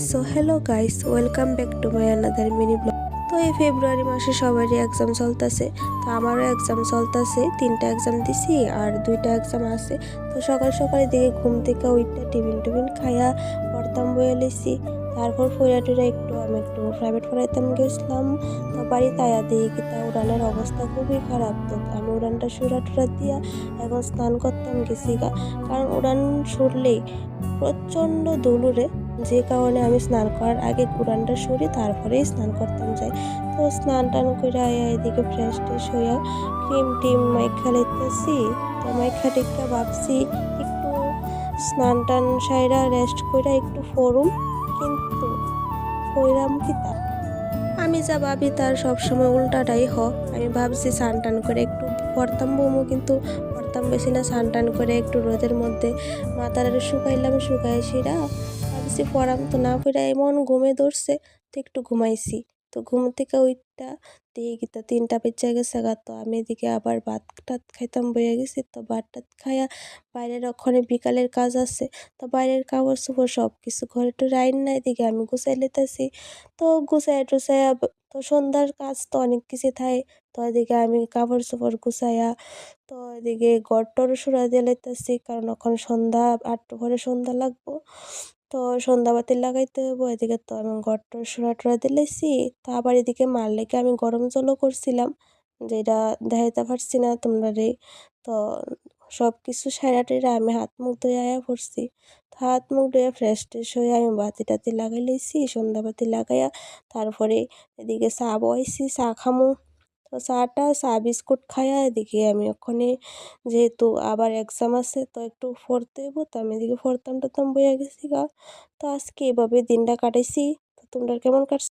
So hello guys, welcome back to my another mini blog. তো এই ফেব্রুয়ারি মাসে সবারই এক্সাম চলতেছে, তো আমারও এক্সাম চলতেছে। 3টা এক্সাম দিছি আর 2টা এক্সাম আছে। তো সকাল সকালে দিকে ঘুম থেকে ওইটা টিফিন টিফিন খাইয়া পড়তাম বয়ে লিছি। তারপর ফইরা টুরা আমি একটু প্রাইভেট পড়াইতাম গেছিলাম। তো বাড়িতে আয়া দিয়ে কিন্তু উড়ানের অবস্থা খুবই খারাপ। তো আমি উড়ানটা সুরা টুরা দিয়া এখন স্নান করতাম গেছি গা, কারণ উড়ান সরলেই প্রচণ্ড দুলুরে, যে কারণে আমি স্নান করার আগে কুরআনটা সরি তারপরেই স্নান করতাম যাই। তো স্নান টান করে আয়া এদিকে ফ্রেশ ট্রেশ হইয়া ক্রিম টিম মাইখা লইতেছি। তো মাইখা টিক্কা ভাবছি একটু স্নান টান সাইরা রেস্ট কইরা একটু ফরুম, কিন্তু ফইরাম কি তা আমি যা ভাবি তার সবসময় উল্টাটাই আমি ভাবছি স্নান টান করে একটু পড়তাম বমু, কিন্তু পড়তাম বেশি না। স্নান টান করে একটু রোদের মধ্যে মাথাটা শুকাইলাম, শুকাই সেরা ভাবছি পড়াম, তো না পড়া এমন ঘুমে ধরছে। তো একটু ঘুমাইছি। তো ঘুম থেকে ওইটা দিয়ে গিতা 3টা বেজে গেছে গা। তো আমি এদিকে আবার ভাত টাত খাইতাম বয়ে গেছি। তো ভাত টাত খাইয়া বাইরের ওখানে বিকালের কাজ আছে, তো বাইরের কাপড় চোপড় সব কিছু ঘরে তো রাইন নাই, এদিকে আমি গুছাই লিতেছি। তো গুছাইয়া টুছাইয়া তো সন্ধ্যার কাজ তো অনেক কিছু থাকে। তো এদিকে আমি কাপড় চোপড় গুছাইয়া তো এদিকে ঘর টর সুরা দিয়ে লাইতেছি, কারণ এখন সন্ধ্যা 8টা পরে সন্ধ্যা লাগবো। তো সন্ধ্যা বাতি লাগাইতে হবো। এদিকে তো আমি ঘর টর সুরা টুরা দিলেছি। তো আবার এদিকে মার লেগে আমি গরম জলও করছিলাম, যেটা দেখাইতে পারছি না তোমরা রে। তো সব কিছু সাইরা টেরা আমি হাত মুখ ধুয়ে আয়া পড়ছি। তো হাত মুখ ধুয়ে ফ্রেশ ট্রেশ হয়ে আমি বাতি টাতি লাগাই লইছি, সন্ধ্যা বাতি লাগাইয়া তারপরে এদিকে চা বয়াইছি, চা খামু। তো চা বিস্কুট খাইয়া এদিকে আমি ওখানে, যেহেতু আবার এক্সাম আছে তো একটু পড়তে হইব, তো আমি এদিকে পড়তাম টড়তাম বইয়া গেছি গা। তো আজকে এভাবে দিনটা কাটাইছি। তো তোমরা কেমন কাটছে?